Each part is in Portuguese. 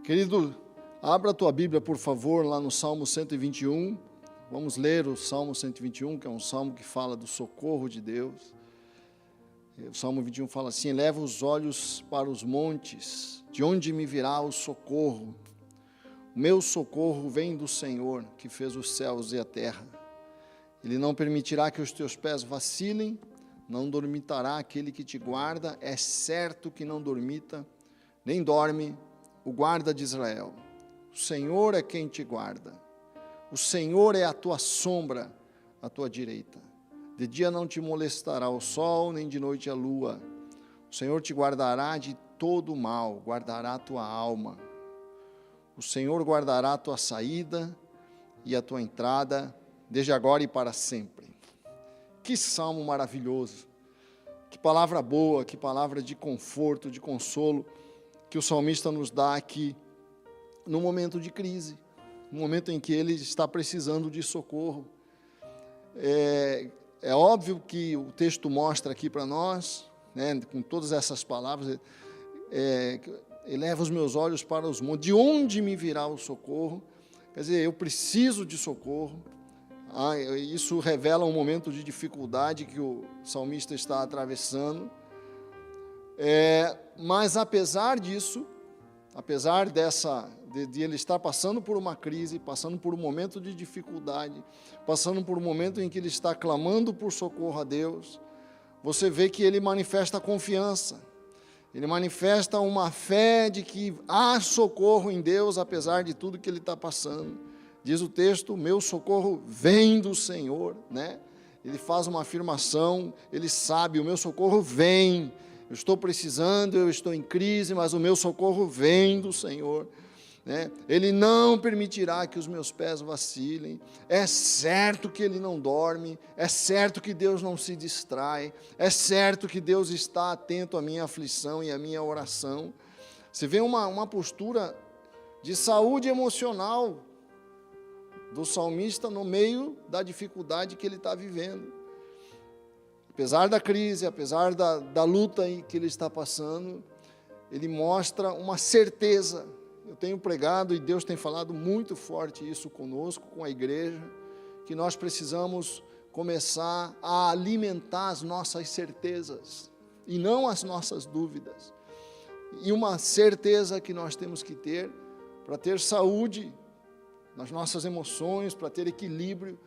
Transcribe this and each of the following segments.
Querido, abra a tua Bíblia, por favor, lá no Salmo 121. Vamos ler o Salmo 121, que é um salmo que fala do socorro de Deus. O Salmo 21 fala assim: eleva os olhos para os montes, de onde me virá o socorro? O meu socorro vem do Senhor, que fez os céus e a terra. Ele não permitirá que os teus pés vacilem, não dormitará aquele que te guarda, é certo que não dormita, nem dorme o guarda de Israel. O Senhor é quem te guarda. O Senhor é a tua sombra à tua direita. De dia não te molestará o sol, nem de noite a lua. O Senhor te guardará de todo o mal, guardará a tua alma. O Senhor guardará a tua saída e a tua entrada, desde agora e para sempre. Que salmo maravilhoso, que palavra boa, que palavra de conforto, de consolo, que o salmista nos dá aqui, no momento de crise, no momento em que ele está precisando de socorro. É óbvio que o texto mostra aqui para nós, né, com todas essas palavras, eleva os meus olhos para os montes, de onde me virá o socorro? Quer dizer, eu preciso de socorro. Isso revela um momento de dificuldade que o salmista está atravessando. Mas apesar disso, apesar de ele estar passando por uma crise, passando por um momento de dificuldade, passando por um momento em que ele está clamando por socorro a Deus, você vê que ele manifesta confiança, ele manifesta uma fé de que há socorro em Deus, apesar de tudo que ele está passando. Diz o texto: meu socorro vem do Senhor, né? Ele faz uma afirmação, ele sabe, o meu socorro vem. Eu estou precisando, eu estou em crise, mas o meu socorro vem do Senhor, né? Ele não permitirá que os meus pés vacilem. É certo que Ele não dorme, é certo que Deus não se distrai, é certo que Deus está atento à minha aflição e à minha oração. Você vê uma postura de saúde emocional do salmista no meio da dificuldade que ele está vivendo. Apesar da crise, apesar da luta que ele está passando, ele mostra uma certeza. Eu tenho pregado e Deus tem falado muito forte isso conosco, com a igreja, que nós precisamos começar a alimentar as nossas certezas e não as nossas dúvidas. E uma certeza que nós temos que ter para ter saúde nas nossas emoções, para ter equilíbrio,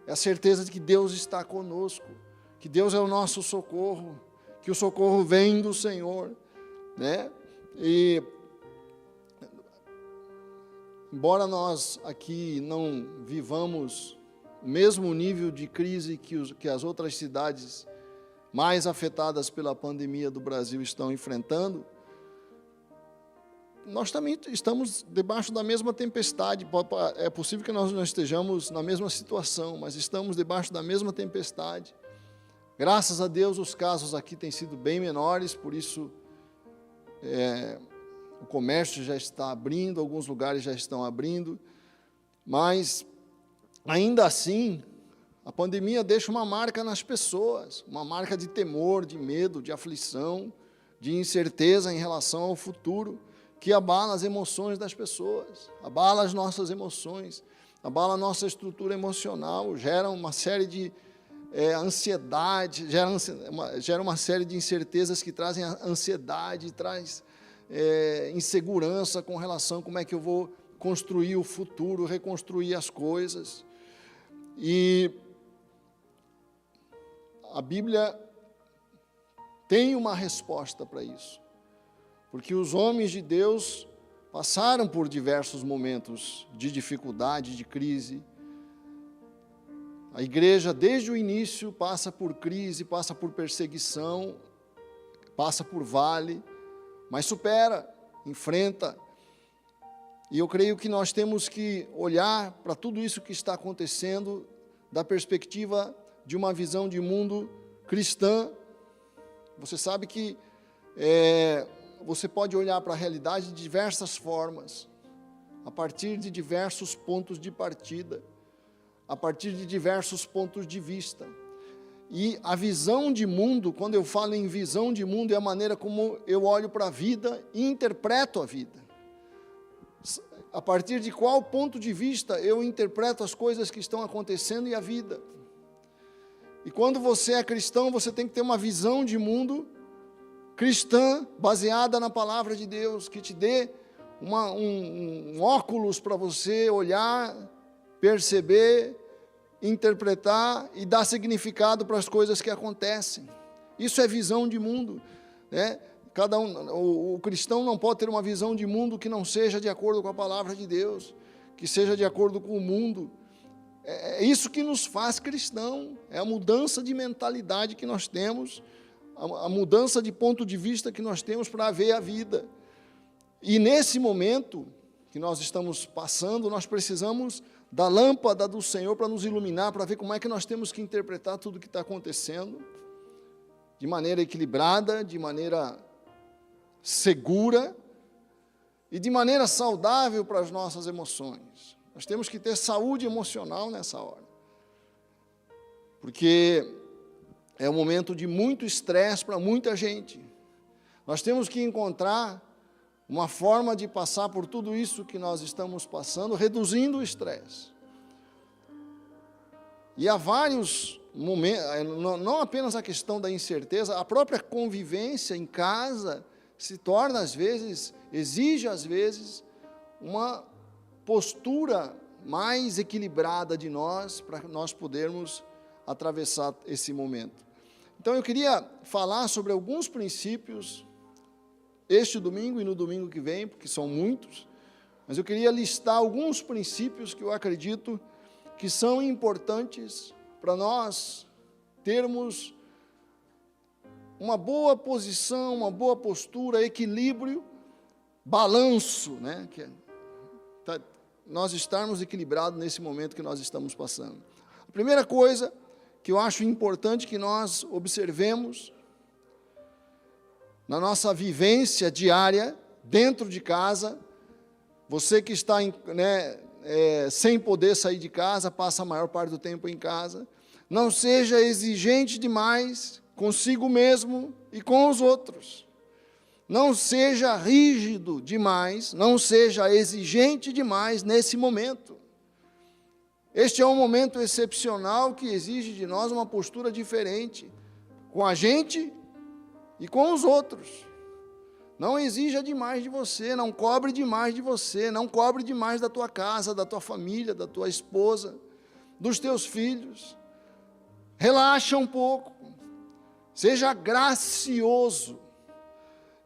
é a certeza de que Deus está conosco, que Deus é o nosso socorro, que o socorro vem do Senhor, né? E embora nós aqui não vivamos o mesmo nível de crise que as outras cidades mais afetadas pela pandemia do Brasil estão enfrentando, nós também estamos debaixo da mesma tempestade. É possível que nós não estejamos na mesma situação, mas estamos debaixo da mesma tempestade. Graças a Deus os casos aqui têm sido bem menores, por isso o comércio já está abrindo, alguns lugares já estão abrindo, mas ainda assim a pandemia deixa uma marca nas pessoas, uma marca de temor, de medo, de aflição, de incerteza em relação ao futuro, que abala as emoções das pessoas, abala as nossas emoções, abala a nossa estrutura emocional, gera uma série de ansiedade, gera uma série de incertezas que trazem ansiedade, traz insegurança com relação a como é que eu vou construir o futuro, reconstruir as coisas. E a Bíblia tem uma resposta para isso, porque os homens de Deus passaram por diversos momentos de dificuldade, de crise. A igreja, desde o início, passa por crise, passa por perseguição, passa por vale, mas supera, enfrenta. E eu creio que nós temos que olhar para tudo isso que está acontecendo da perspectiva de uma visão de mundo cristã. Você sabe que você pode olhar para a realidade de diversas formas, a partir de diversos pontos de partida, a partir de diversos pontos de vista. E a visão de mundo, quando eu falo em visão de mundo, é a maneira como eu olho para a vida e interpreto a vida. A partir de qual ponto de vista eu interpreto as coisas que estão acontecendo e a vida. E quando você é cristão, você tem que ter uma visão de mundo cristã, baseada na palavra de Deus, que te dê um óculos para você olhar, perceber, interpretar e dar significado para as coisas que acontecem. Isso é visão de mundo, né? O cristão não pode ter uma visão de mundo que não seja de acordo com a palavra de Deus, que seja de acordo com o mundo. É isso que nos faz cristão, é a mudança de mentalidade que nós temos, a mudança de ponto de vista que nós temos para ver a vida. E nesse momento que nós estamos passando, nós precisamos da lâmpada do Senhor para nos iluminar, para ver como é que nós temos que interpretar tudo o que está acontecendo, de maneira equilibrada, de maneira segura e de maneira saudável para as nossas emoções. Nós temos que ter saúde emocional nessa hora, porque é um momento de muito estresse para muita gente. Nós temos que encontrar uma forma de passar por tudo isso que nós estamos passando, reduzindo o estresse. E há vários momentos, não apenas a questão da incerteza, a própria convivência em casa se torna, às vezes, exige, às vezes, uma postura mais equilibrada de nós, para nós podermos atravessar esse momento. Então, eu queria falar sobre alguns princípios, este domingo e no domingo que vem, porque são muitos, mas eu queria listar alguns princípios que eu acredito que são importantes para nós termos uma boa posição, uma boa postura, equilíbrio, balanço, né? Nós estarmos equilibrados nesse momento que nós estamos passando. A primeira coisa que eu acho importante que nós observemos na nossa vivência diária, dentro de casa, você que está sem poder sair de casa, passa a maior parte do tempo em casa, não seja exigente demais consigo mesmo e com os outros. Não seja rígido demais, não seja exigente demais nesse momento. Este é um momento excepcional que exige de nós uma postura diferente com a gente e com os outros. Não exija demais de você, não cobre demais de você, não cobre demais da tua casa, da tua família, da tua esposa, dos teus filhos. Relaxa um pouco, seja gracioso.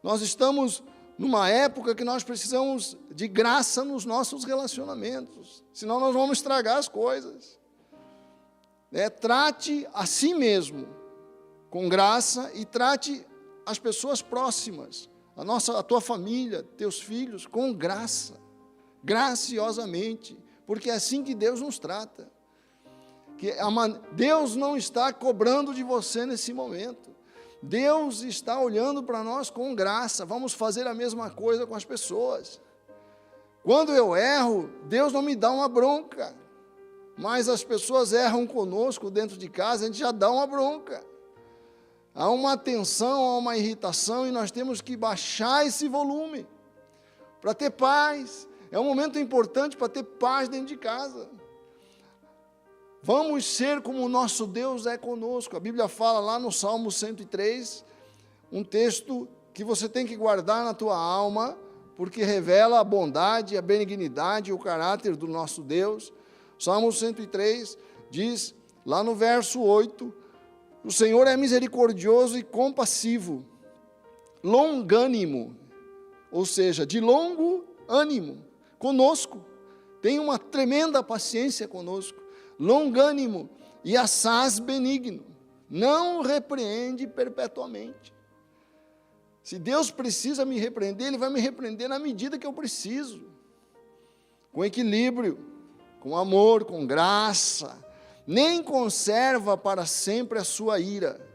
Nós estamos numa época que nós precisamos de graça nos nossos relacionamentos, senão nós vamos estragar as coisas. Trate a si mesmo com graça e trate as pessoas próximas, a tua família, teus filhos, com graça, graciosamente, porque é assim que Deus nos trata. Deus não está cobrando de você nesse momento. Deus está olhando para nós com graça. Vamos fazer a mesma coisa com as pessoas. Quando eu erro, Deus não me dá uma bronca, mas as pessoas erram conosco dentro de casa, a gente já dá uma bronca. Há uma tensão, há uma irritação, e nós temos que baixar esse volume para ter paz. É um momento importante para ter paz dentro de casa. Vamos ser como o nosso Deus é conosco. A Bíblia fala lá no Salmo 103, um texto que você tem que guardar na tua alma, porque revela a bondade, a benignidade e o caráter do nosso Deus. Salmo 103 diz, lá no verso 8, o Senhor é misericordioso e compassivo, longânimo, ou seja, de longo ânimo, conosco, tem uma tremenda paciência conosco, longânimo e assaz benigno, não repreende perpetuamente. Se Deus precisa me repreender, Ele vai me repreender na medida que eu preciso, com equilíbrio, com amor, com graça, nem conserva para sempre a sua ira,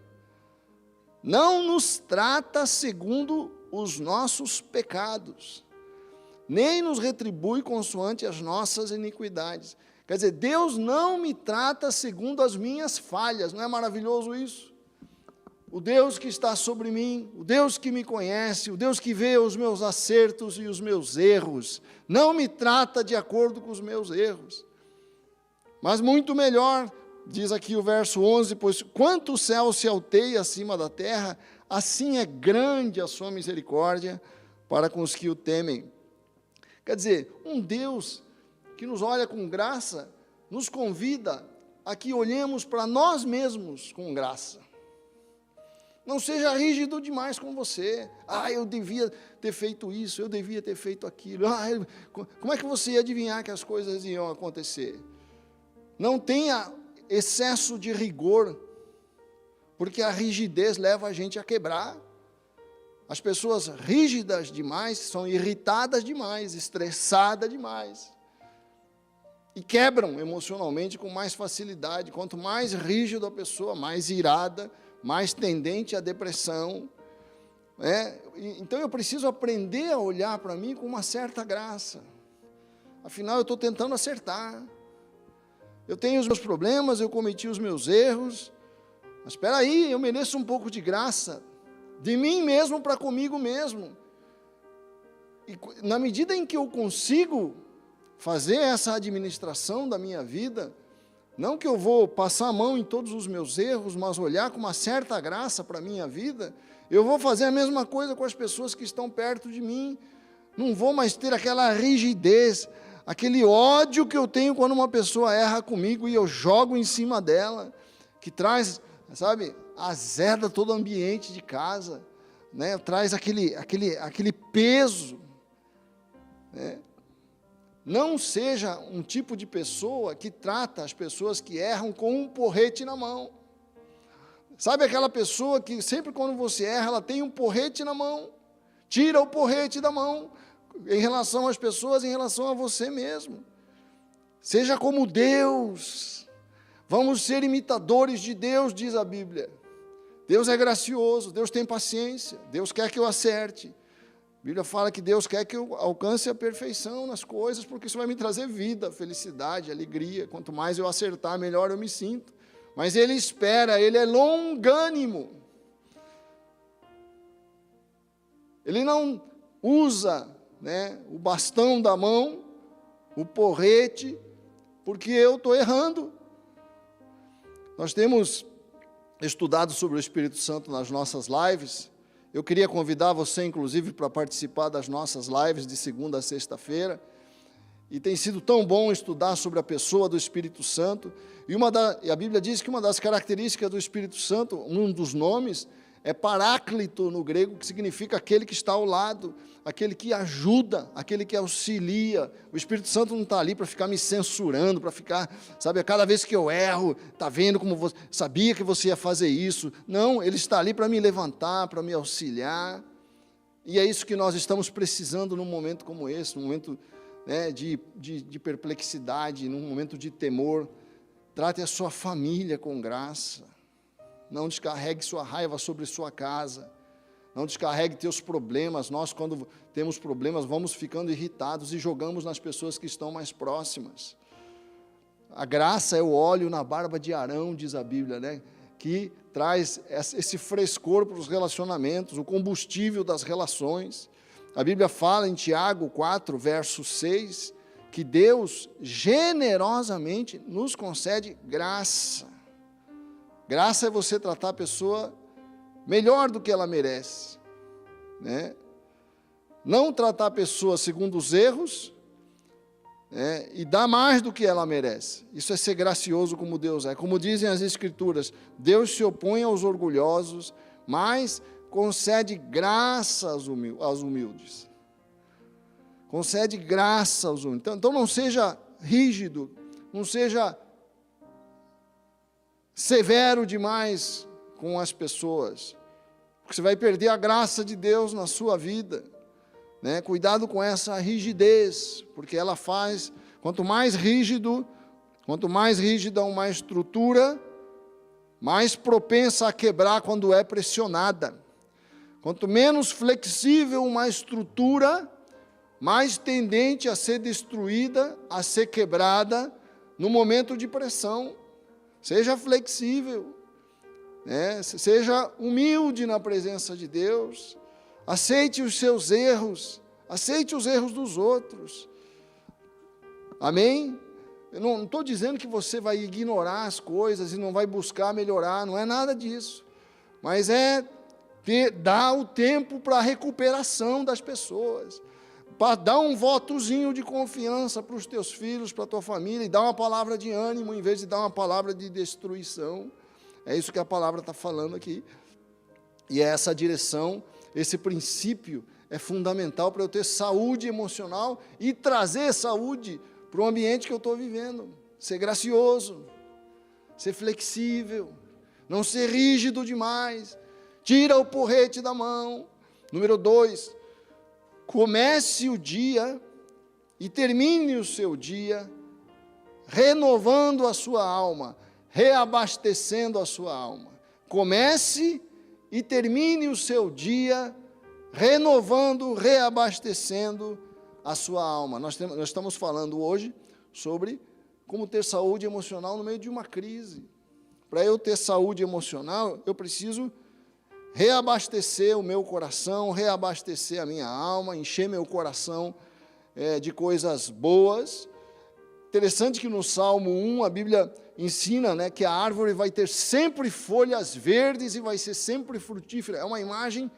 não nos trata segundo os nossos pecados, nem nos retribui consoante as nossas iniquidades. Quer dizer, Deus não me trata segundo as minhas falhas. Não é maravilhoso isso? o Deus que está sobre mim, o Deus que me conhece, o Deus que vê os meus acertos e os meus erros, não me trata de acordo com os meus erros. Mas muito melhor, diz aqui o verso 11, pois quanto o céu se alteia acima da terra, assim é grande a sua misericórdia para com os que o temem. Quer dizer, um Deus que nos olha com graça, nos convida a que olhemos para nós mesmos com graça. Não seja rígido demais com você. Eu devia ter feito isso, eu devia ter feito aquilo. Como é que você ia adivinhar que as coisas iam acontecer? Não tenha excesso de rigor, porque a rigidez leva a gente a quebrar. As pessoas rígidas demais são irritadas demais, estressadas demais. E quebram emocionalmente com mais facilidade. Quanto mais rígido a pessoa, mais irada, mais tendente à depressão. Então eu preciso aprender a olhar para mim com uma certa graça. Afinal, eu estou tentando acertar. Eu tenho os meus problemas, eu cometi os meus erros. Mas espera aí, eu mereço um pouco de graça. De mim mesmo para comigo mesmo. E na medida em que eu consigo fazer essa administração da minha vida, não que eu vou passar a mão em todos os meus erros, mas olhar com uma certa graça para a minha vida, eu vou fazer a mesma coisa com as pessoas que estão perto de mim. Não vou mais ter aquela rigidez, aquele ódio que eu tenho quando uma pessoa erra comigo e eu jogo em cima dela, que traz, azeda todo o ambiente de casa, traz aquele peso, Não seja um tipo de pessoa que trata as pessoas que erram com um porrete na mão. Sabe aquela pessoa que sempre quando você erra, ela tem um porrete na mão? Tira o porrete da mão em relação às pessoas, em relação a você mesmo. Seja como Deus. Vamos ser imitadores de Deus, diz a Bíblia. Deus é gracioso, Deus tem paciência, Deus quer que eu acerte. A Bíblia fala que Deus quer que eu alcance a perfeição nas coisas, porque isso vai me trazer vida, felicidade, alegria. Quanto mais eu acertar, melhor eu me sinto. Mas Ele espera, Ele é longânimo. Ele não usa o bastão da mão, o porrete, porque eu estou errando. Nós temos estudado sobre o Espírito Santo nas nossas lives. Eu queria convidar você, inclusive, para participar das nossas lives de segunda a sexta-feira. E tem sido tão bom estudar sobre a pessoa do Espírito Santo. E a Bíblia diz que uma das características do Espírito Santo, um dos nomes, é Paráclito no grego, que significa aquele que está ao lado, aquele que ajuda, aquele que auxilia. O Espírito Santo não está ali para ficar me censurando, para ficar, cada vez que eu erro, está vendo como você, sabia que você ia fazer isso. Não, Ele está ali para me levantar, para me auxiliar. E é isso que nós estamos precisando num momento como esse, num momento de perplexidade, num momento de temor. Trate a sua família com graça. Não descarregue sua raiva sobre sua casa. Não descarregue teus problemas. Nós, quando temos problemas, vamos ficando irritados e jogamos nas pessoas que estão mais próximas. A graça é o óleo na barba de Arão, diz a Bíblia, que traz esse frescor para os relacionamentos, o combustível das relações. A Bíblia fala em Tiago 4, verso 6, que Deus generosamente nos concede graça. Graça é você tratar a pessoa melhor do que ela merece. Não tratar a pessoa segundo os erros e dar mais do que ela merece. Isso é ser gracioso como Deus é. Como dizem as Escrituras, Deus se opõe aos orgulhosos, mas concede graça aos humildes. Concede graça aos humildes. Então não seja rígido, não seja severo demais com as pessoas, porque você vai perder a graça de Deus na sua vida. Cuidado com essa rigidez, porque ela faz, quanto mais rígida uma estrutura, mais propensa a quebrar quando é pressionada. Quanto menos flexível uma estrutura, mais tendente a ser destruída, a ser quebrada no momento de pressão. Seja flexível. né? Seja humilde na presença de Deus, aceite os seus erros, aceite os erros dos outros, amém? Eu não estou dizendo que você vai ignorar as coisas e não vai buscar melhorar, não é nada disso, mas é dar o tempo para a recuperação das pessoas, para dar um votozinho de confiança para os teus filhos, para a tua família, e dar uma palavra de ânimo, em vez de dar uma palavra de destruição. É isso que a palavra está falando aqui, e é essa direção, esse princípio é fundamental para eu ter saúde emocional e trazer saúde para o ambiente que eu estou vivendo, ser gracioso, ser flexível, não ser rígido demais, tira o porrete da mão. Número 2, comece o dia e termine o seu dia renovando a sua alma, reabastecendo a sua alma. Comece e termine o seu dia renovando, reabastecendo a sua alma. Nós estamos falando hoje sobre como ter saúde emocional no meio de uma crise. Para eu ter saúde emocional, eu preciso reabastecer o meu coração, reabastecer a minha alma, encher meu coração de coisas boas. Interessante que no Salmo 1 a Bíblia ensina, né, que a árvore vai ter sempre folhas verdes e vai ser sempre frutífera. É uma imagem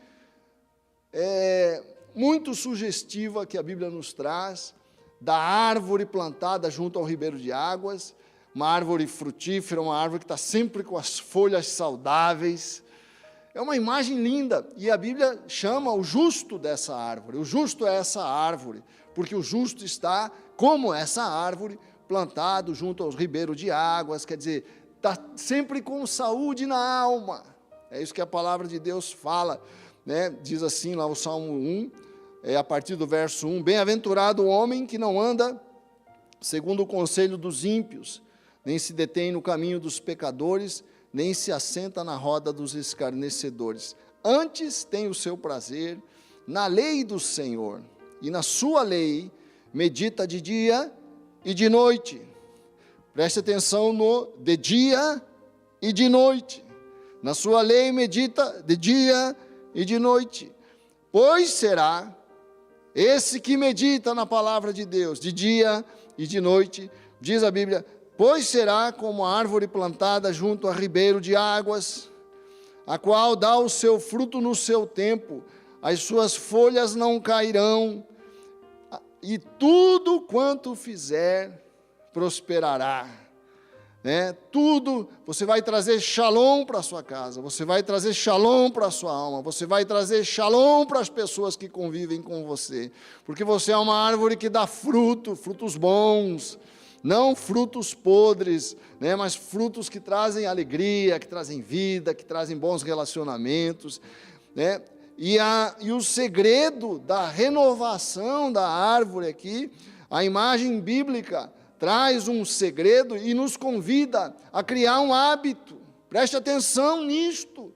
muito sugestiva que a Bíblia nos traz, da árvore plantada junto ao ribeiro de águas, uma árvore frutífera, uma árvore que está sempre com as folhas saudáveis. É uma imagem linda, e a Bíblia chama o justo dessa árvore. O justo é essa árvore, porque o justo está como essa árvore, plantado junto aos ribeiros de águas, quer dizer, está sempre com saúde na alma. É isso que a palavra de Deus fala, né? Diz assim lá o Salmo 1, a partir do verso 1, bem-aventurado o homem que não anda segundo o conselho dos ímpios, nem se detém no caminho dos pecadores, nem se assenta na roda dos escarnecedores. Antes tem o seu prazer na lei do Senhor, e na sua lei medita de dia e de noite. Preste atenção no de dia e de noite. Na sua lei medita de dia e de noite. Pois será esse que medita na palavra de Deus, de dia e de noite, diz a Bíblia, pois será como a árvore plantada junto a ribeiro de águas, a qual dá o seu fruto no seu tempo, as suas folhas não cairão, e tudo quanto fizer prosperará. Tudo, você vai trazer shalom para a sua casa, você vai trazer shalom para a sua alma, você vai trazer shalom para as pessoas que convivem com você, porque você é uma árvore que dá frutos bons, não frutos podres, mas frutos que trazem alegria, que trazem vida, que trazem bons relacionamentos, E o segredo da renovação da árvore aqui, a imagem bíblica traz um segredo e nos convida a criar um hábito. Preste atenção nisto.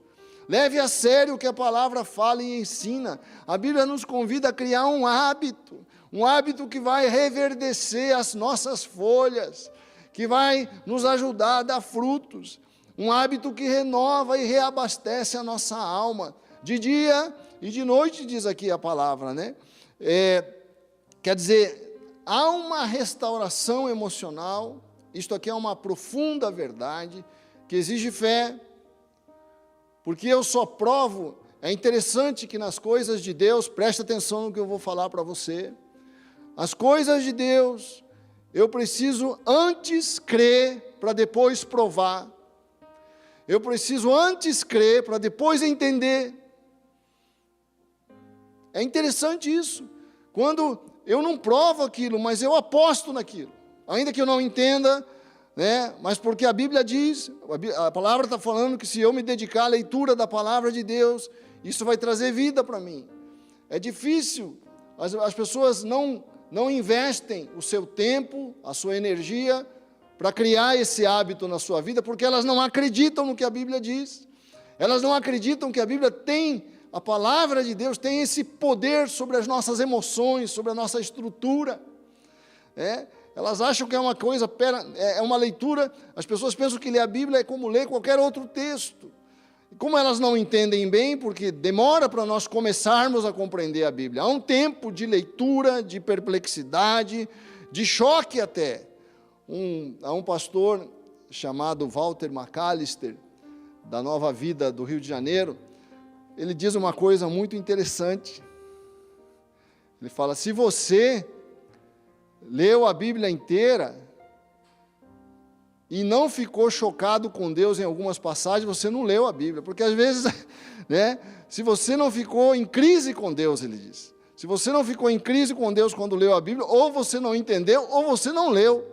Leve a sério o que a palavra fala e ensina. A Bíblia nos convida a criar um hábito que vai reverdecer as nossas folhas, que vai nos ajudar a dar frutos. Um hábito que renova e reabastece a nossa alma. De dia e de noite, diz aqui a palavra, quer dizer, há uma restauração emocional, isto aqui é uma profunda verdade, que exige fé, porque eu só provo, é interessante que nas coisas de Deus, preste atenção no que eu vou falar para você, as coisas de Deus, eu preciso antes crer, para depois provar, eu preciso antes crer, para depois entender. É interessante isso, quando eu não provo aquilo, mas eu aposto naquilo, ainda que eu não entenda, mas porque a Bíblia diz, a palavra está falando que se eu me dedicar à leitura da palavra de Deus, isso vai trazer vida para mim. É difícil, as pessoas não investem o seu tempo, a sua energia, para criar esse hábito na sua vida, porque elas não acreditam no que a Bíblia diz, elas não acreditam que a Bíblia tem, a palavra de Deus tem esse poder sobre as nossas emoções, sobre a nossa estrutura. Elas acham que é uma coisa, é uma leitura, as pessoas pensam que ler a Bíblia é como ler qualquer outro texto. Como elas não entendem bem, porque demora para nós começarmos a compreender a Bíblia. Há um tempo de leitura, de perplexidade, de choque até. Há um pastor chamado Walter McAllister, da Nova Vida do Rio de Janeiro, ele diz uma coisa muito interessante. Ele fala, se você leu a Bíblia inteira e não ficou chocado com Deus em algumas passagens, você não leu a Bíblia, porque às vezes, né, se você não ficou em crise com Deus, ele diz, se você não ficou em crise com Deus quando leu a Bíblia, ou você não entendeu, ou você não leu,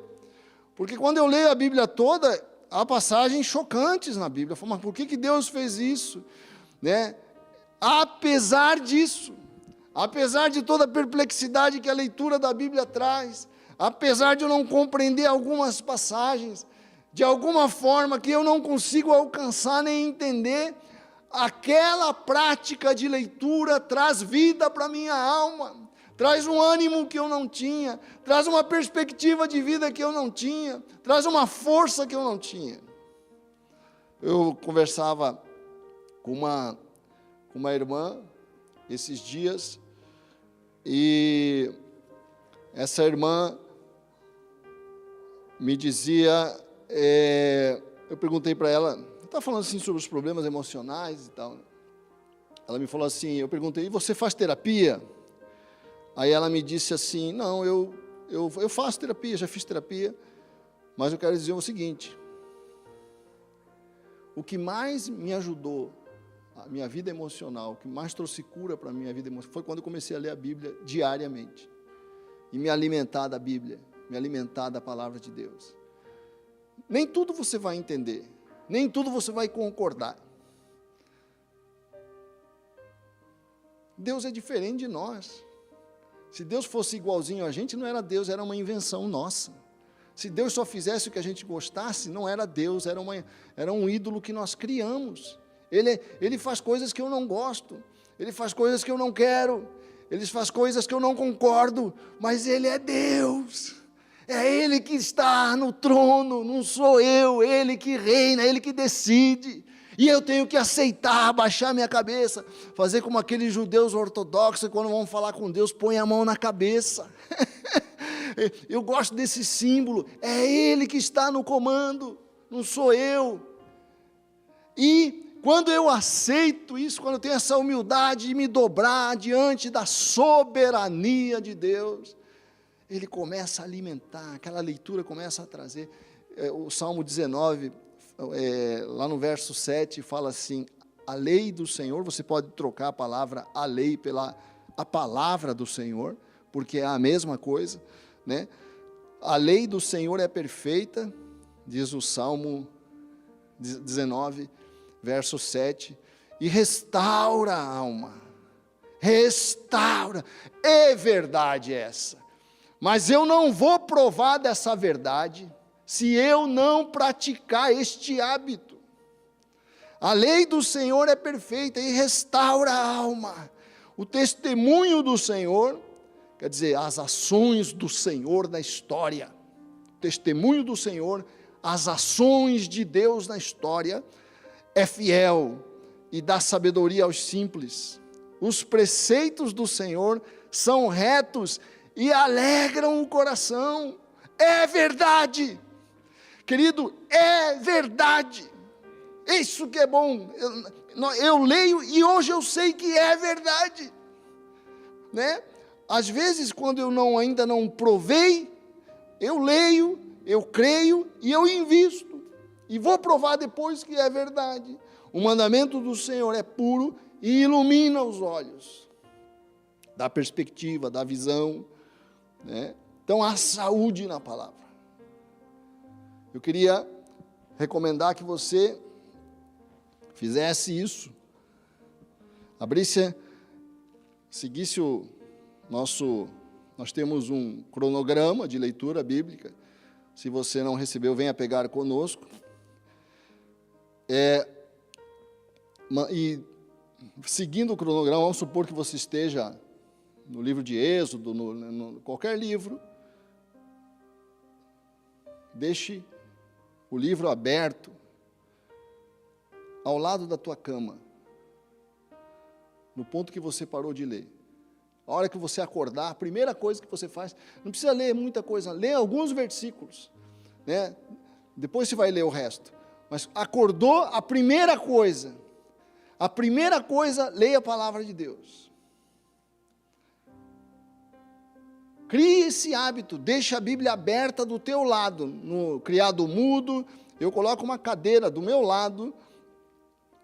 porque quando eu leio a Bíblia toda, há passagens chocantes na Bíblia, eu falo, mas por que Deus fez isso, né? Apesar disso, apesar de toda a perplexidade que a leitura da Bíblia traz, apesar de eu não compreender algumas passagens, de alguma forma que eu não consigo alcançar nem entender, aquela prática de leitura traz vida para a minha alma, traz um ânimo que eu não tinha, traz uma perspectiva de vida que eu não tinha, traz uma força que eu não tinha. Eu conversava com uma irmã esses dias, e essa irmã me dizia, eu perguntei para ela, está falando assim sobre os problemas emocionais e tal, ela me falou assim, eu perguntei, e você faz terapia? Aí ela me disse assim, não, eu faço terapia, já fiz terapia, mas eu quero dizer o seguinte, o que mais me ajudou a minha vida emocional, o que mais trouxe cura para a minha vida emocional, foi quando eu comecei a ler a Bíblia diariamente, e me alimentar da Bíblia, me alimentar da palavra de Deus. Nem tudo você vai entender, nem tudo você vai concordar. Deus é diferente de nós. Se Deus fosse igualzinho a gente, não era Deus, era uma invenção nossa. Se Deus só fizesse o que a gente gostasse, não era Deus, era um ídolo que nós criamos. Ele faz coisas que eu não gosto, Ele faz coisas que eu não quero, Ele faz coisas que eu não concordo, mas Ele é Deus. É Ele que está no trono, não sou eu, Ele que reina, Ele que decide. E eu tenho que aceitar, baixar minha cabeça, fazer como aqueles judeus ortodoxos, quando vão falar com Deus, põe a mão na cabeça. Eu gosto desse símbolo, é Ele que está no comando, não sou eu. E quando eu aceito isso, quando eu tenho essa humildade de me dobrar diante da soberania de Deus, Ele começa a alimentar, aquela leitura começa a trazer, o Salmo 19, lá no verso 7, fala assim, a lei do Senhor, você pode trocar a palavra a lei pela a palavra do Senhor, porque é a mesma coisa, né? A lei do Senhor é perfeita, diz o Salmo 19, verso 7, e restaura a alma, restaura, é verdade essa, mas eu não vou provar dessa verdade, se eu não praticar este hábito. A lei do Senhor é perfeita e restaura a alma. O testemunho do Senhor, quer dizer, as ações do Senhor na história. O testemunho do Senhor, as ações de Deus na história, é fiel e dá sabedoria aos simples. Os preceitos do Senhor são retos e alegram o coração. É verdade. Querido, é verdade, isso que é bom, eu leio e hoje eu sei que é verdade, né? Às vezes quando eu ainda não provei, eu leio, eu creio e eu invisto, e vou provar depois que é verdade. O mandamento do Senhor é puro e ilumina os olhos, dá perspectiva, dá visão, né? Então há saúde na palavra. Eu queria recomendar que você fizesse isso, seguisse nós temos um cronograma de leitura bíblica, se você não recebeu, venha pegar conosco, e seguindo o cronograma, vamos supor que você esteja no livro de Êxodo, qualquer livro, deixe o livro aberto ao lado da tua cama, no ponto que você parou de ler. A hora que você acordar, a primeira coisa que você faz, não precisa ler muita coisa, lê alguns versículos, né? Depois você vai ler o resto. Mas acordou, a primeira coisa, leia a palavra de Deus. Crie esse hábito, deixa a Bíblia aberta do teu lado, no criado mudo, eu coloco uma cadeira do meu lado,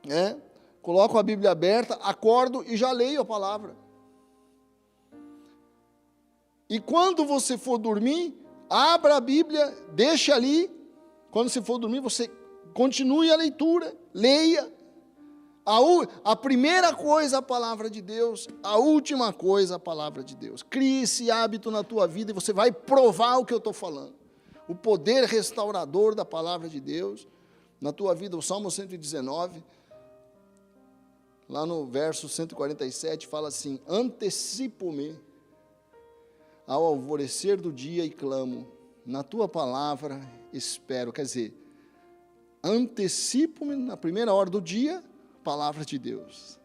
né? Coloco a Bíblia aberta, acordo e já leio a palavra. E quando você for dormir, abra a Bíblia, deixa ali, quando você for dormir, você continue a leitura, leia. A primeira coisa, a palavra de Deus, a última coisa, a palavra de Deus. Crie esse hábito na tua vida e você vai provar o que eu estou falando. O poder restaurador da palavra de Deus na tua vida. O Salmo 119, lá no verso 147, fala assim: antecipo-me ao alvorecer do dia e clamo, na tua palavra espero. Quer dizer, antecipo-me na primeira hora do dia, palavra de Deus.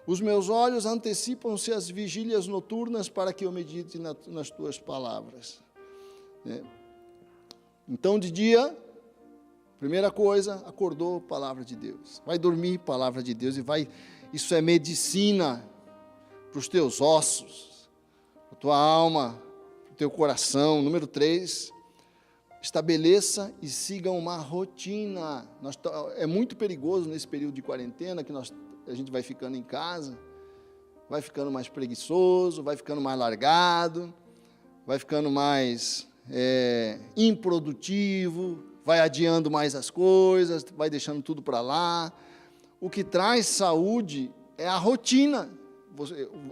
Os meus olhos antecipam-se às vigílias noturnas para que eu medite nas tuas palavras. Então, de dia, primeira coisa, acordou, palavra de Deus. Vai dormir, palavra de Deus, isso é medicina para os teus ossos, para a tua alma, para o teu coração. Número 3, estabeleça e siga uma rotina. É muito perigoso nesse período de quarentena, que a gente vai ficando em casa, vai ficando mais preguiçoso, vai ficando mais largado, vai ficando mais improdutivo, vai adiando mais as coisas, vai deixando tudo para lá. O que traz saúde é a rotina,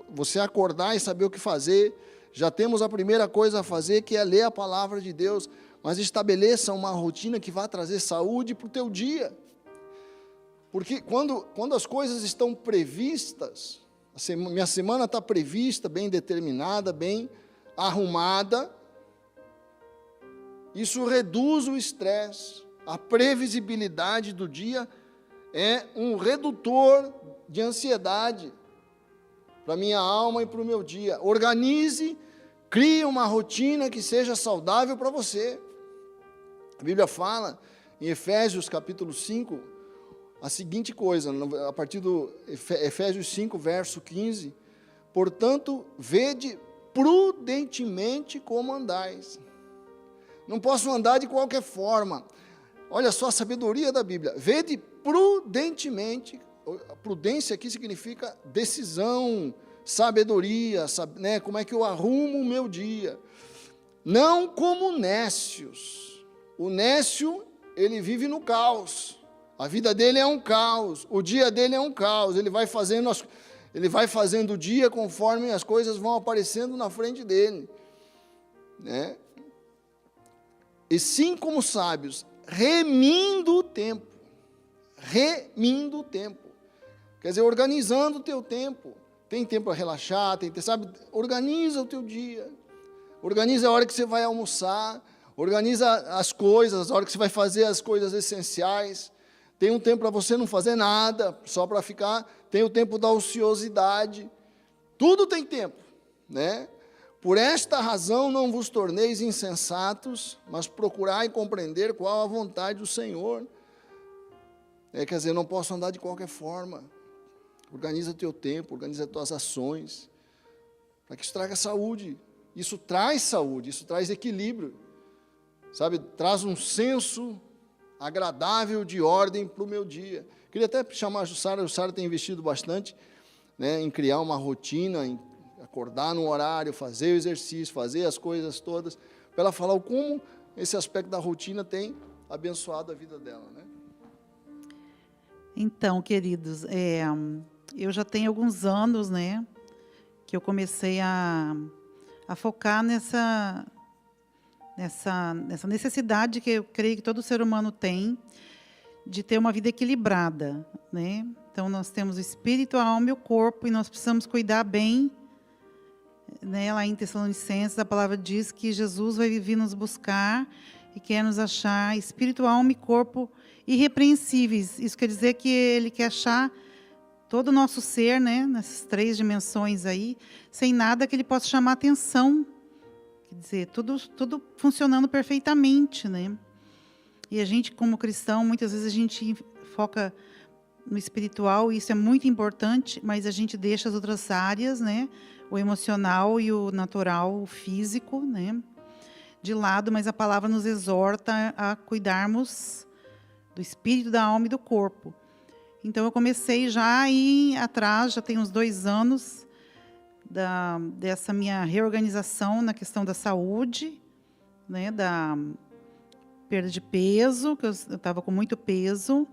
você acordar e saber o que fazer. Já temos a primeira coisa a fazer, que é ler a palavra de Deus, mas estabeleça uma rotina que vai trazer saúde para o teu dia. Porque quando as coisas estão previstas, minha semana está prevista, bem determinada, bem arrumada, isso reduz o estresse. A previsibilidade do dia é um redutor de ansiedade para a minha alma e para o meu dia. Organize, crie uma rotina que seja saudável para você. A Bíblia fala em Efésios capítulo 5, a seguinte coisa, a partir do Efésios 5, verso 15, portanto, vede prudentemente como andais. Não posso andar de qualquer forma. Olha só a sabedoria da Bíblia. Vede prudentemente. A prudência aqui significa decisão, sabedoria, né? Como é que eu arrumo o meu dia. Não como nécios. O nécio, ele vive no caos. A vida dele é um caos. O dia dele é um caos. Ele vai fazendo o dia conforme as coisas vão aparecendo na frente dele, né? E sim como sábios, remindo o tempo. Remindo o tempo. Quer dizer, organizando o teu tempo. Tem tempo para relaxar, sabe? Organiza o teu dia. Organiza a hora que você vai almoçar. Organiza as coisas, a hora que você vai fazer as coisas essenciais. Tem um tempo para você não fazer nada, só para ficar. Tem o tempo da ociosidade. Tudo tem tempo, né? Por esta razão não vos torneis insensatos, mas procurai compreender qual a vontade do Senhor. Quer dizer, não posso andar de qualquer forma. Organiza teu tempo, organiza tuas ações, para que isso traga saúde. Isso traz saúde, isso traz equilíbrio, sabe? Traz um senso agradável de ordem para o meu dia. Queria até chamar a Jussara tem investido bastante, né, em criar uma rotina, em acordar no horário, fazer o exercício, fazer as coisas todas, para ela falar como esse aspecto da rotina tem abençoado a vida dela, né? Então, queridos, eu já tenho alguns anos, né, que eu comecei a focar nessa necessidade que eu creio que todo ser humano tem de ter uma vida equilibrada, né? Então, nós temos o espírito, a alma e o corpo, e nós precisamos cuidar bem, né? Lá em Tessalonicenses, a palavra diz que Jesus vai vir nos buscar e quer nos achar espírito, alma e corpo irrepreensíveis. Isso quer dizer que Ele quer achar todo o nosso ser, né, nessas 3 dimensões aí, sem nada que Ele possa chamar atenção. Quer dizer, tudo funcionando perfeitamente, né? E a gente, como cristão, muitas vezes a gente foca no espiritual, e isso é muito importante, mas a gente deixa as outras áreas, né, o emocional e o natural, o físico, né, de lado, mas a palavra nos exorta a cuidarmos do espírito, da alma e do corpo. Então, eu comecei já a ir atrás, já tem uns 2 anos, dessa minha reorganização na questão da saúde, né, da perda de peso, que eu estava com muito peso,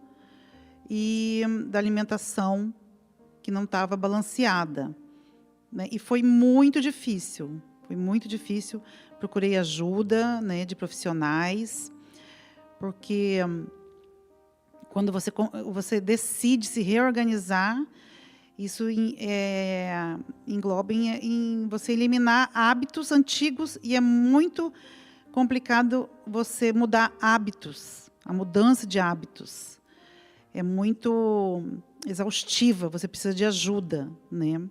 e da alimentação que não estava balanceada, né? E foi muito difícil. Procurei ajuda, né, de profissionais, porque quando você decide se reorganizar, isso engloba em você eliminar hábitos antigos, e é muito complicado você mudar hábitos. A mudança de hábitos é muito exaustiva, você precisa de ajuda, né?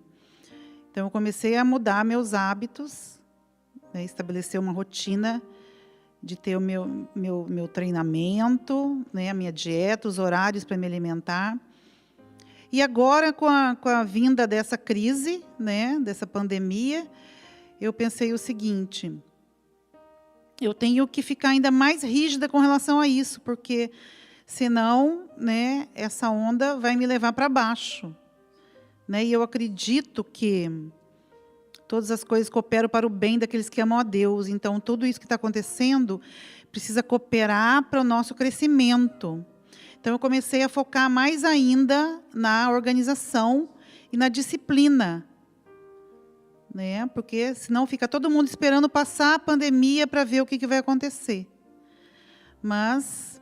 Então, eu comecei a mudar meus hábitos, né, estabelecer uma rotina de ter o meu treinamento, né, a minha dieta, os horários para me alimentar. E agora, com a vinda dessa crise, né, dessa pandemia, eu pensei o seguinte: eu tenho que ficar ainda mais rígida com relação a isso, porque senão, né, essa onda vai me levar para baixo, né? E eu acredito que todas as coisas cooperam para o bem daqueles que amam a Deus. Então, tudo isso que está acontecendo precisa cooperar para o nosso crescimento. Então, eu comecei a focar mais ainda na organização e na disciplina, né? Porque senão fica todo mundo esperando passar a pandemia para ver o que vai acontecer. Mas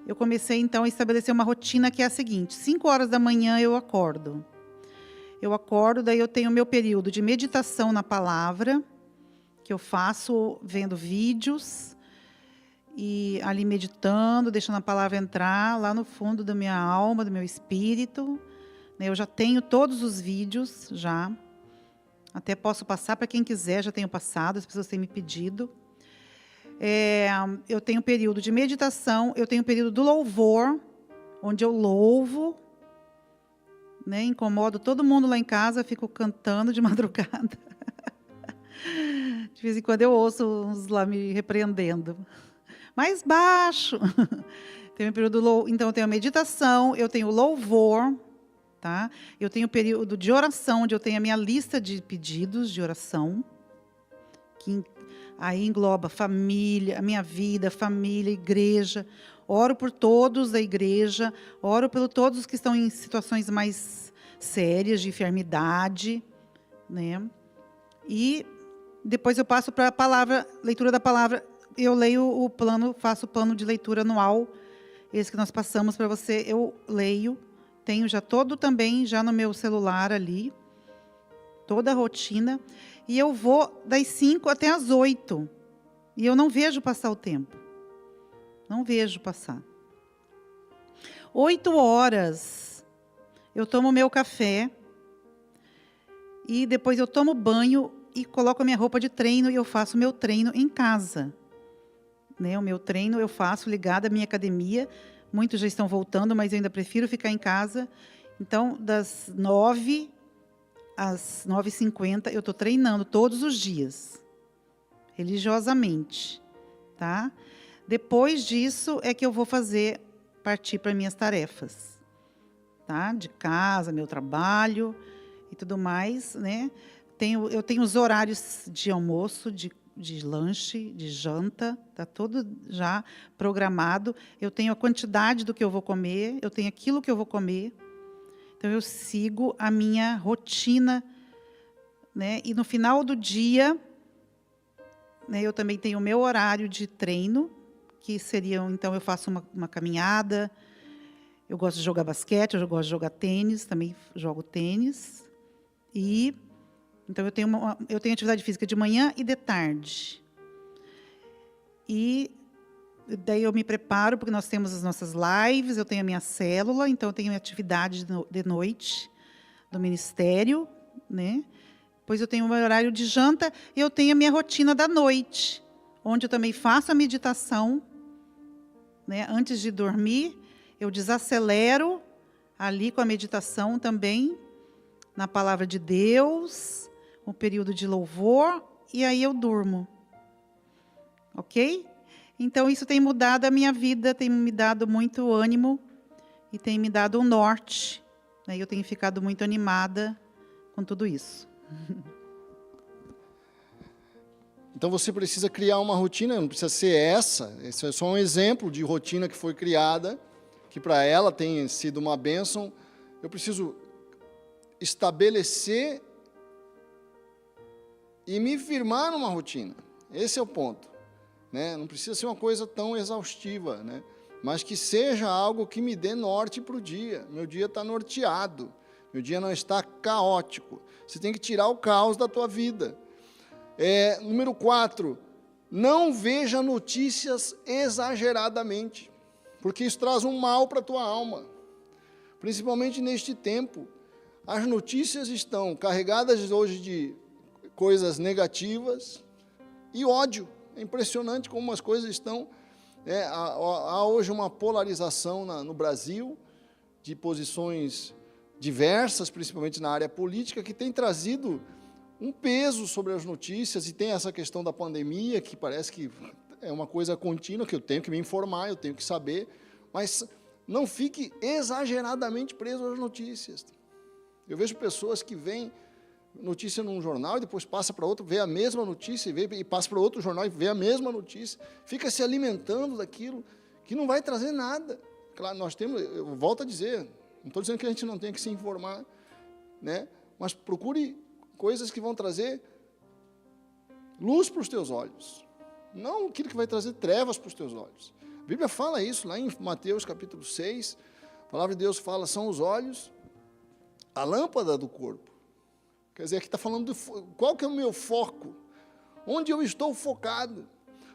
eu comecei, então, a estabelecer uma rotina que é a seguinte: 5 horas da manhã eu acordo. Daí eu tenho o meu período de meditação na palavra, que eu faço vendo vídeos, e ali meditando, deixando a palavra entrar lá no fundo da minha alma, do meu espírito. Eu já tenho todos os vídeos, já. Até posso passar para quem quiser, já tenho passado, as pessoas têm me pedido. Eu tenho um período de meditação, eu tenho um período do louvor, onde eu louvo, né, incomodo todo mundo lá em casa, fico cantando de madrugada. De vez em quando eu ouço uns lá me repreendendo. Mais baixo. Tem um período, então eu tenho a meditação, eu tenho o louvor, tá? Eu tenho o período de oração, onde eu tenho a minha lista de pedidos de oração, que aí engloba família, a minha vida, família, igreja. Oro por todos da igreja, oro por todos os que estão em situações mais sérias de enfermidade, né? E depois eu passo para a palavra, leitura da palavra. Eu leio o plano, faço o plano de leitura anual, esse que nós passamos para você, eu leio. Tenho já todo também, já no meu celular ali, toda a rotina. E eu vou das 5 até as 8. E eu não vejo passar o tempo. Não vejo passar. 8 horas, eu tomo meu café. E depois eu tomo banho e coloco a minha roupa de treino e eu faço o meu treino em casa. Né? O meu treino eu faço ligado à minha academia. Muitos já estão voltando, mas eu ainda prefiro ficar em casa. Então, das 9 às 9h50, eu estou treinando todos os dias, religiosamente. Tá? Depois disso é que eu vou partir para minhas tarefas. Tá? De casa, meu trabalho e tudo mais. Né? Eu tenho os horários de almoço, de lanche, de janta, está tudo já programado. Eu tenho a quantidade do que eu vou comer, eu tenho aquilo que eu vou comer. Então, eu sigo a minha rotina, né? E no final do dia, né, eu também tenho o meu horário de treino, que seriam, então, eu faço uma caminhada, eu gosto de jogar basquete, eu gosto de jogar tênis, também jogo tênis. E então, eu tenho atividade física de manhã e de tarde. E daí eu me preparo, porque nós temos as nossas lives, eu tenho a minha célula, então eu tenho minha atividade de noite do ministério, né? Depois eu tenho o meu horário de janta, e eu tenho a minha rotina da noite, onde eu também faço a meditação, né? Antes de dormir, eu desacelero ali com a meditação também, na palavra de Deus, um período de louvor, e aí eu durmo. Ok? Então, isso tem mudado a minha vida, tem me dado muito ânimo e tem me dado um norte. Né? Eu tenho ficado muito animada com tudo isso. Então, você precisa criar uma rotina, não precisa ser essa. Esse é só um exemplo de rotina que foi criada, que para ela tem sido uma bênção. Eu preciso estabelecer e me firmar numa rotina. Esse é o ponto. Né? Não precisa ser uma coisa tão exaustiva, né? Mas que seja algo que me dê norte para o dia. Meu dia está norteado, meu dia não está caótico. Você tem que tirar o caos da tua vida. Número 4, não veja notícias exageradamente, porque isso traz um mal para a tua alma, principalmente neste tempo. As notícias estão carregadas hoje de coisas negativas e ódio. É impressionante como as coisas estão. Há hoje uma polarização no Brasil, de posições diversas, principalmente na área política, que tem trazido um peso sobre as notícias, e tem essa questão da pandemia, que parece que é uma coisa contínua, que eu tenho que me informar, eu tenho que saber, mas não fique exageradamente preso às notícias. Eu vejo pessoas que veem notícia num jornal e depois passa para outro, vê a mesma notícia e passa para outro jornal e vê a mesma notícia, fica se alimentando daquilo que não vai trazer nada. Claro, nós temos, eu volto a dizer, não estou dizendo que a gente não tem que se informar, né? Mas procure coisas que vão trazer luz para os teus olhos, não aquilo que vai trazer trevas para os teus olhos. A Bíblia fala isso lá em Mateus capítulo 6, a palavra de Deus fala, são os olhos a lâmpada do corpo. Quer dizer, aqui está falando qual que é o meu foco, onde eu estou focado.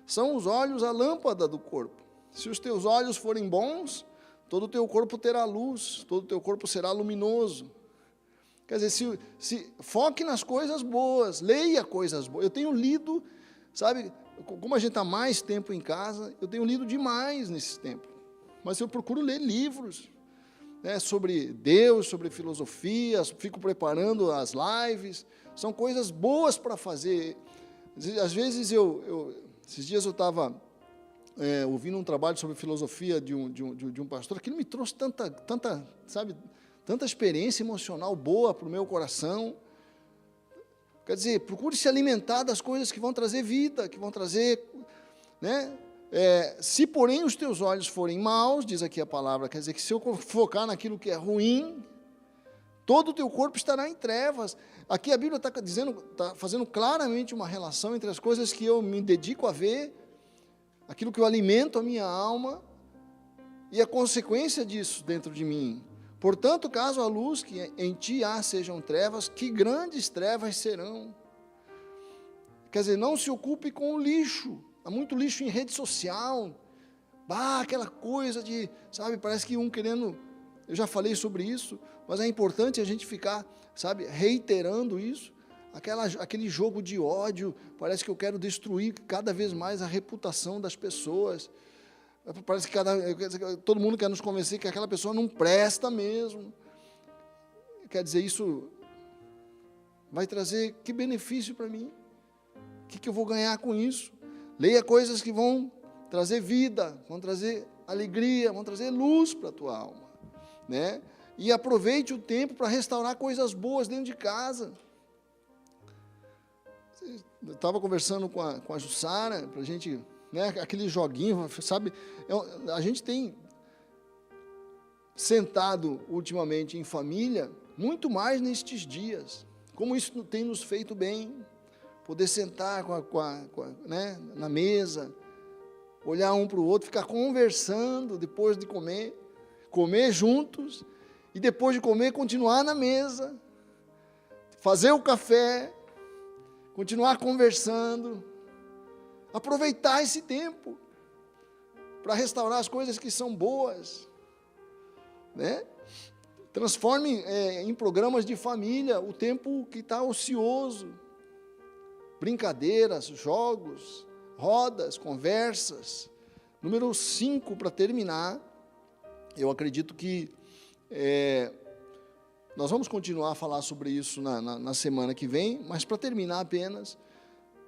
São os olhos a lâmpada do corpo. Se os teus olhos forem bons, todo o teu corpo terá luz, todo o teu corpo será luminoso. Quer dizer, se foque nas coisas boas, leia coisas boas. Eu tenho lido, sabe, como a gente está mais tempo em casa, eu tenho lido demais nesse tempo. Mas eu procuro ler livros, né, sobre Deus, sobre filosofia, fico preparando as lives, são coisas boas para fazer. Às vezes, esses dias eu estava ouvindo um trabalho sobre filosofia de um pastor, que ele me trouxe tanta experiência emocional boa para o meu coração. Quer dizer, procure se alimentar das coisas que vão trazer vida, que vão trazer, né? Se, porém, os teus olhos forem maus, diz aqui a palavra, quer dizer que se eu focar naquilo que é ruim, todo o teu corpo estará em trevas. Aqui a Bíblia está dizendo, está fazendo claramente uma relação entre as coisas que eu me dedico a ver, aquilo que eu alimento a minha alma, e a consequência disso dentro de mim. Portanto, caso a luz que em ti há sejam trevas, que grandes trevas serão. Quer dizer, não se ocupe com o lixo. Há muito lixo em rede social, aquela coisa de, sabe, parece que querendo, eu já falei sobre isso, mas é importante a gente ficar, sabe, reiterando isso, aquele jogo de ódio, parece que eu quero destruir cada vez mais a reputação das pessoas, parece que todo mundo quer nos convencer que aquela pessoa não presta mesmo. Quer dizer, isso vai trazer que benefício para mim? O que eu vou ganhar com isso? Leia coisas que vão trazer vida, vão trazer alegria, vão trazer luz para a tua alma, né? E aproveite o tempo para restaurar coisas boas dentro de casa. Eu estava conversando com a Jussara, para a gente, né, aquele joguinho, sabe? A gente tem sentado ultimamente em família, muito mais nestes dias, como isso tem nos feito bem. Poder sentar né, na mesa, olhar um para o outro, ficar conversando depois de comer juntos, e depois de comer, continuar na mesa, fazer o café, continuar conversando, aproveitar esse tempo. para restaurar as coisas que são boas, né? Transforme em programas de família o tempo que está ocioso, brincadeiras, jogos, rodas, conversas. Número 5, para terminar, eu acredito que nós vamos continuar a falar sobre isso na semana que vem, mas para terminar apenas,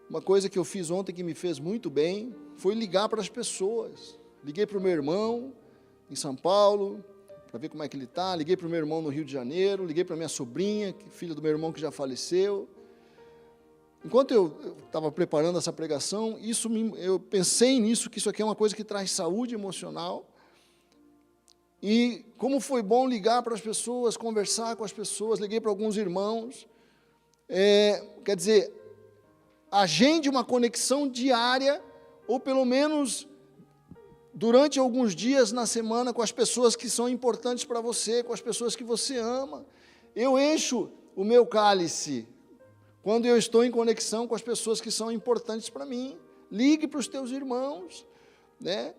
uma coisa que eu fiz ontem que me fez muito bem, foi ligar para as pessoas. Liguei para o meu irmão em São Paulo, para ver como é que ele está, liguei para o meu irmão no Rio de Janeiro, liguei para a minha sobrinha, filha do meu irmão que já faleceu. Enquanto eu estava preparando essa pregação, eu pensei nisso, que isso aqui é uma coisa que traz saúde emocional. E como foi bom ligar para as pessoas, conversar com as pessoas, liguei para alguns irmãos. Quer dizer, agende uma conexão diária, ou pelo menos durante alguns dias na semana, com as pessoas que são importantes para você, com as pessoas que você ama. Eu encho o meu cálice quando eu estou em conexão com as pessoas que são importantes para mim. Ligue para os teus irmãos, né?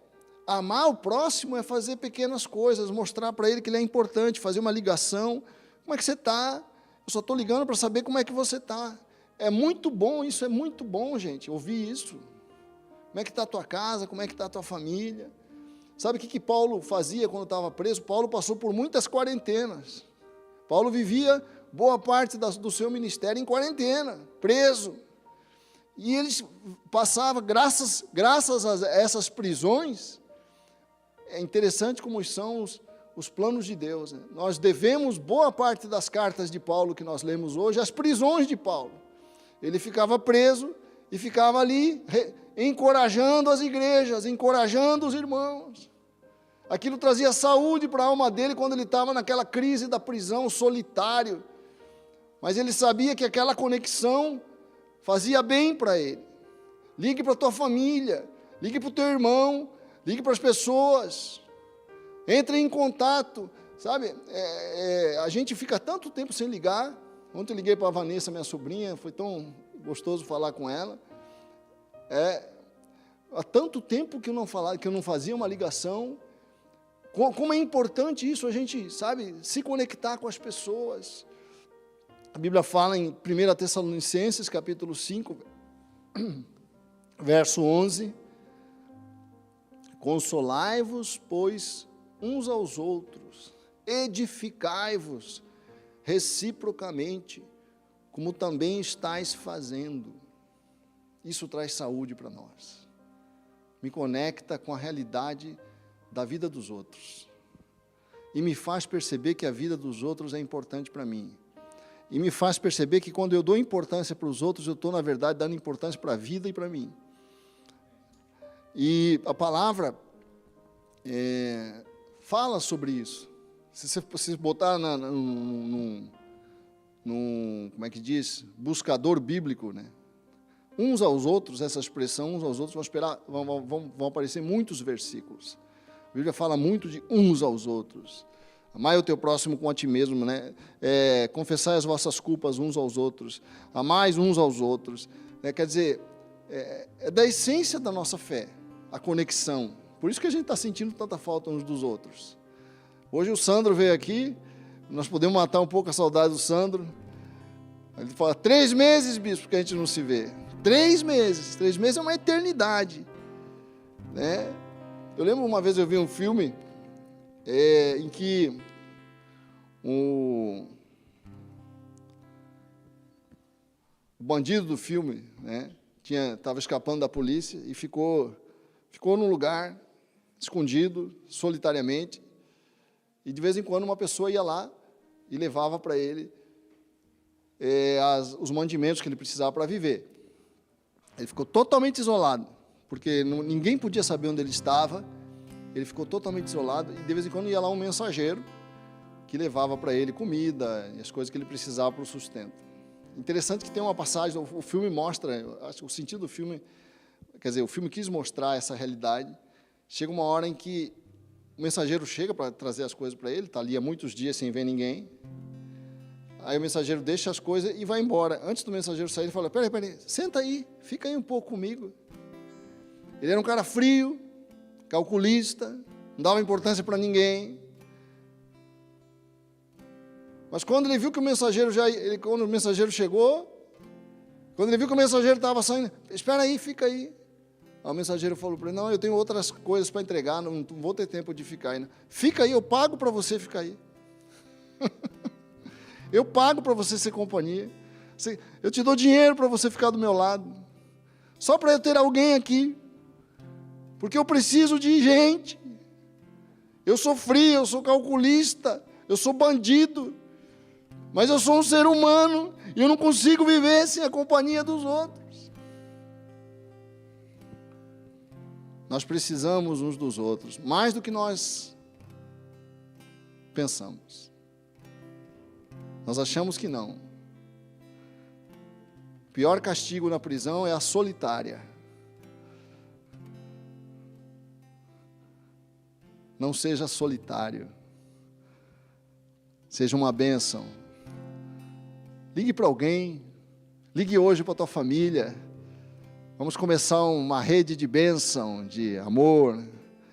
Amar o próximo é fazer pequenas coisas, mostrar para ele que ele é importante, fazer uma ligação. Como é que você está? Eu só estou ligando para saber como é que você está. É muito bom, isso é muito bom, gente, ouvir isso. Como é que está a tua casa, como é que está a tua família? Sabe o que Paulo fazia quando estava preso? Paulo passou por muitas quarentenas. Paulo vivia boa parte do seu ministério em quarentena, preso. E ele passava, graças a essas prisões, é interessante como são os planos de Deus, né? Nós devemos boa parte das cartas de Paulo que nós lemos hoje às prisões de Paulo. Ele ficava preso e ficava ali encorajando as igrejas, encorajando os irmãos. Aquilo trazia saúde para a alma dele quando ele estava naquela crise da prisão, solitário. Mas ele sabia que aquela conexão fazia bem para ele. Ligue para a tua família, ligue para o teu irmão, ligue para as pessoas, entre em contato, sabe? A gente fica tanto tempo sem ligar. Ontem eu liguei para a Vanessa, minha sobrinha, foi tão gostoso falar com ela. Há tanto tempo que eu não fazia uma ligação. Como é importante isso, a gente, sabe, se conectar com as pessoas. A Bíblia fala em 1 Tessalonicenses, capítulo 5, verso 11, consolai-vos, pois, uns aos outros, edificai-vos reciprocamente, como também estáis fazendo. Isso traz saúde para nós. Me conecta com a realidade da vida dos outros. E me faz perceber que a vida dos outros é importante para mim. E me faz perceber que quando eu dou importância para os outros, eu estou, na verdade, dando importância para a vida e para mim. E a palavra fala sobre isso. Se você botar num como é que diz? Buscador bíblico, né? Uns aos outros, essa expressão, uns aos outros, vão aparecer muitos versículos. A Bíblia fala muito de uns aos outros. Amai o teu próximo com a ti mesmo, né? Confessai as vossas culpas uns aos outros. Amai uns aos outros. Quer dizer, é da essência da nossa fé, a conexão. Por isso que a gente está sentindo tanta falta uns dos outros. Hoje o Sandro veio aqui, nós podemos matar um pouco a saudade do Sandro. Ele fala, 3 meses, bispo, que a gente não se vê. 3 meses. 3 meses é uma eternidade, né? Eu lembro uma vez eu vi um filme em que o bandido do filme, né, estava escapando da polícia e ficou num lugar escondido, solitariamente, e de vez em quando uma pessoa ia lá e levava para ele os mantimentos que ele precisava para viver. Ele ficou totalmente isolado, porque ninguém podia saber onde ele estava. Ele ficou totalmente isolado e de vez em quando ia lá um mensageiro que levava para ele comida e as coisas que ele precisava para o sustento. Interessante que tem uma passagem, o filme mostra, acho que o sentido do filme, quer dizer, o filme quis mostrar essa realidade. Chega uma hora em que o mensageiro chega para trazer as coisas para ele, está ali há muitos dias sem ver ninguém. Aí o mensageiro deixa as coisas e vai embora. Antes do mensageiro sair, ele fala, peraí, senta aí, fica aí um pouco comigo. Ele era um cara frio, calculista, não dava importância para ninguém. Mas quando ele viu que o mensageiro quando o mensageiro chegou, quando ele viu que o mensageiro estava saindo, espera aí, fica aí. Aí o mensageiro falou para ele, não, eu tenho outras coisas para entregar, não vou ter tempo de ficar aí. Fica aí, eu pago para você ficar aí. Eu pago para você ser companhia. Eu te dou dinheiro para você ficar do meu lado. Só para eu ter alguém aqui. Porque eu preciso de gente. Eu sou frio, eu sou calculista, eu sou bandido. Mas eu sou um ser humano e eu não consigo viver sem a companhia dos outros. Nós precisamos uns dos outros, mais do que nós pensamos. Nós achamos que não. O pior castigo na prisão é a solitária. Não seja solitário. Seja uma bênção. Ligue para alguém. Ligue hoje para a tua família. Vamos começar uma rede de bênção, de amor.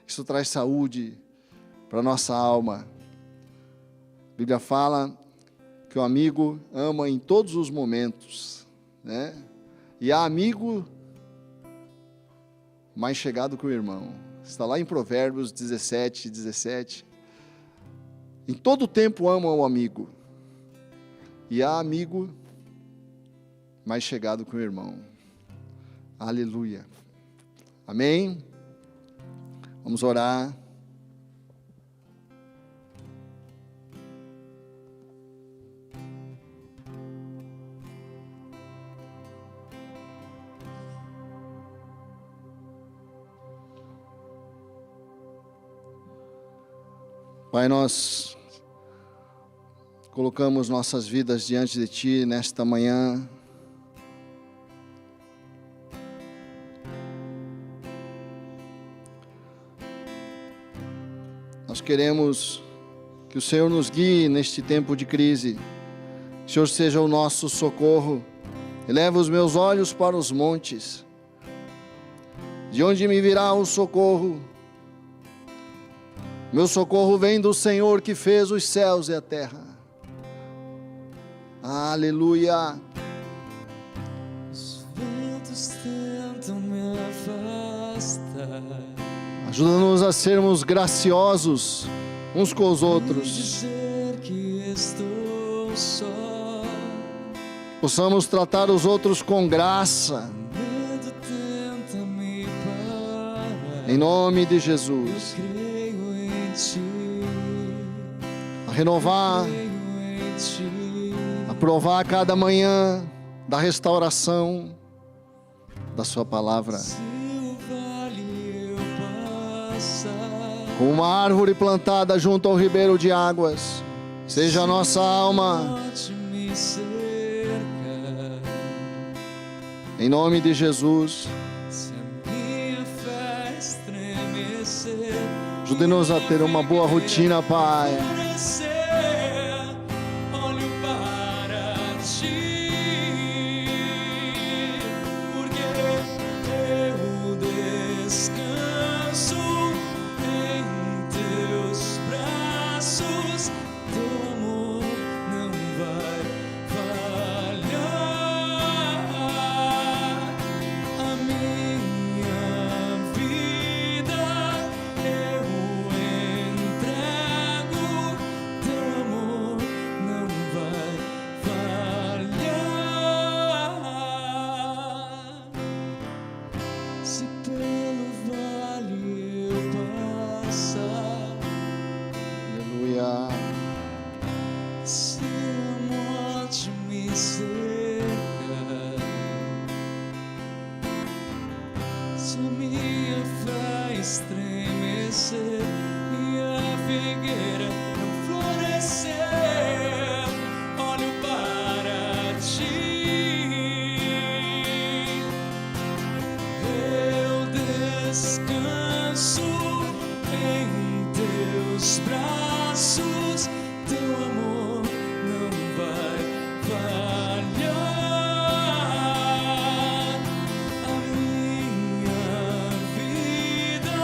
Isso traz saúde para a nossa alma. A Bíblia fala que o amigo ama em todos os momentos, né? E há amigo mais chegado que o irmão. Está lá em Provérbios 17. Em todo tempo ama o amigo. E há amigo mais chegado que o irmão. Aleluia. Amém? Vamos orar. Pai, nós colocamos nossas vidas diante de Ti nesta manhã. Nós queremos que o Senhor nos guie neste tempo de crise. Que o Senhor seja o nosso socorro. Eleva os meus olhos para os montes. De onde me virá o socorro? Meu socorro vem do Senhor que fez os céus e a terra. Aleluia. Os ventos tentam me afastar. Ajuda-nos a sermos graciosos uns com os outros. Dizer que estou só. Possamos tratar os outros com graça. O medo tenta me parar. Em nome de Jesus. Eu creio em Ti. A renovar, Creio em Ti. a provar cada manhã da restauração da Sua palavra. Se o vale eu passar, Como uma árvore plantada junto ao ribeiro de águas, seja a nossa alma, morte me cerca. em nome de Jesus. Se a minha fé estremecer, Ajude-nos a ter uma boa rotina, Pai. olho para Ti, porque eu descanso em Teus braços. Teu amor não vai falhar. A minha vida eu entrego. Teu amor não vai falhar. Se pelo vale eu passar, Aleluia. se a morte me cerca, se a minha fé estremecer e a figueira não florescer, olho para Ti. Eu descanso em Teus braços. Teu amor não vai falhar. A minha vida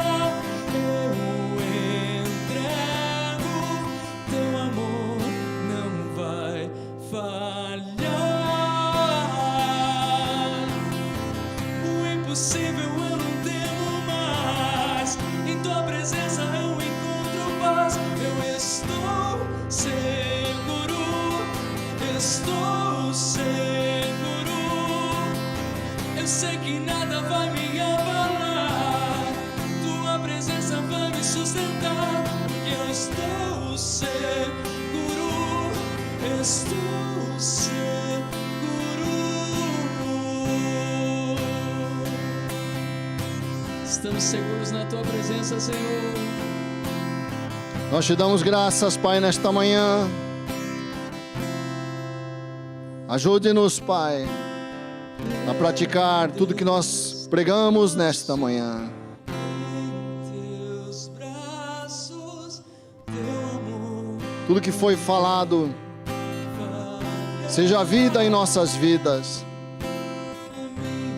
estou seguro. Estamos seguros na tua presença, Senhor. Nós te damos graças, Pai, nesta manhã. Ajude-nos, Pai, a praticar tudo que nós pregamos nesta manhã. Teus braços, teu amor, Tudo que foi falado seja vida em nossas vidas.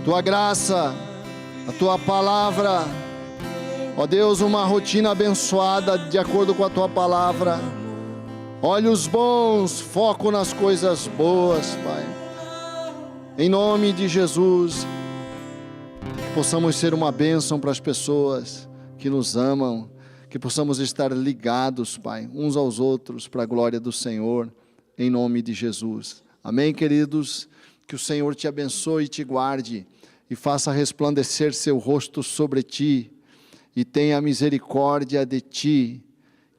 Tua graça, a tua palavra, ó Deus, uma rotina abençoada de acordo com a tua palavra. Olhos bons, foco nas coisas boas, Pai. Em nome de Jesus, que possamos ser uma bênção para as pessoas que nos amam, que possamos estar ligados, Pai, uns aos outros, para a glória do Senhor, em nome de Jesus. Amém, queridos? Que o Senhor te abençoe e te guarde, e faça resplandecer seu rosto sobre ti, e tenha misericórdia de ti.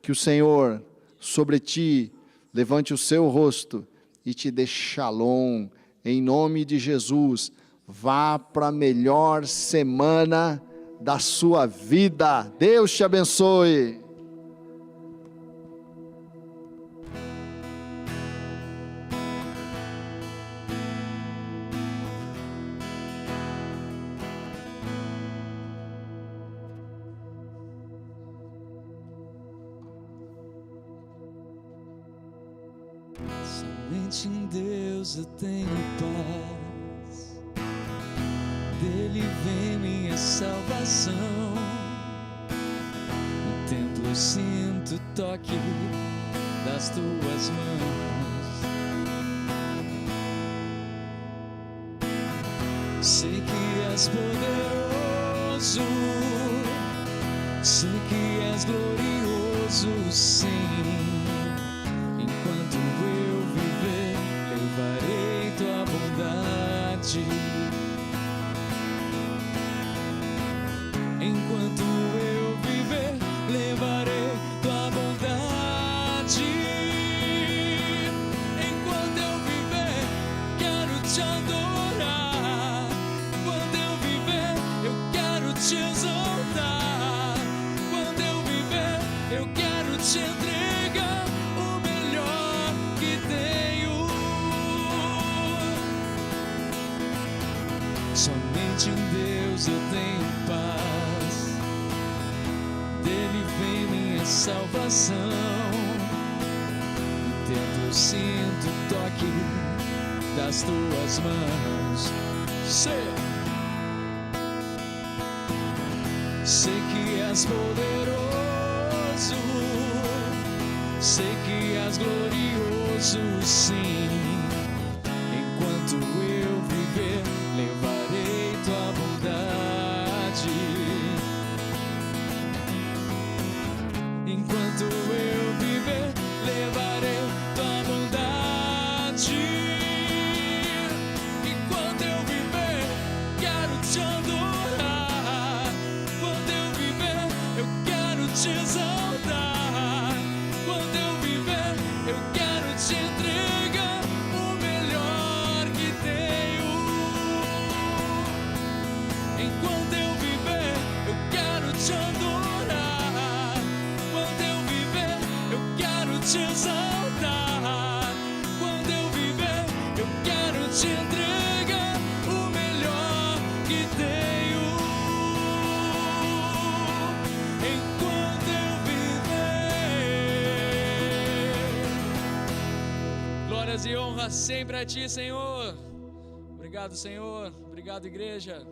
Que o Senhor sobre ti levante o seu rosto e te dê shalom, em nome de Jesus. Vá para a melhor semana da sua vida. Deus te abençoe. somente em Deus eu tenho paz. Dele vem minha salvação. No templo eu sinto o toque das tuas mãos. Sei que és poderoso, sei que és glorioso, sim. Enquanto eu viver, levarei tua bondade. Enquanto eu viver, levarei tua bondade. Enquanto eu viver, quero te adorar. Quando eu viver, eu quero te exaltar. Quando eu viver, eu quero te entregar o melhor que tenho. Somente em Deus eu tenho paz. Dele vem minha salvação. No templo eu sinto o toque das tuas mãos. Sei que és poderoso, sei que és glorioso, sim. Enquanto eu viver, levarei tua bondade. Enquanto eu viver, levarei tua bondade. Enquanto eu viver, quero te adorar. Quando eu viver, eu quero te exaltar. Quando eu viver, eu quero te entregar o melhor que tenho. Enquanto eu viver, eu quero te adorar. Quando eu viver, eu quero te exaltar. Quando eu viver, eu quero te entregar o melhor que tenho. Enquanto eu viver. Glórias e honras sempre a ti, Senhor. Obrigado, Senhor. Obrigado, igreja.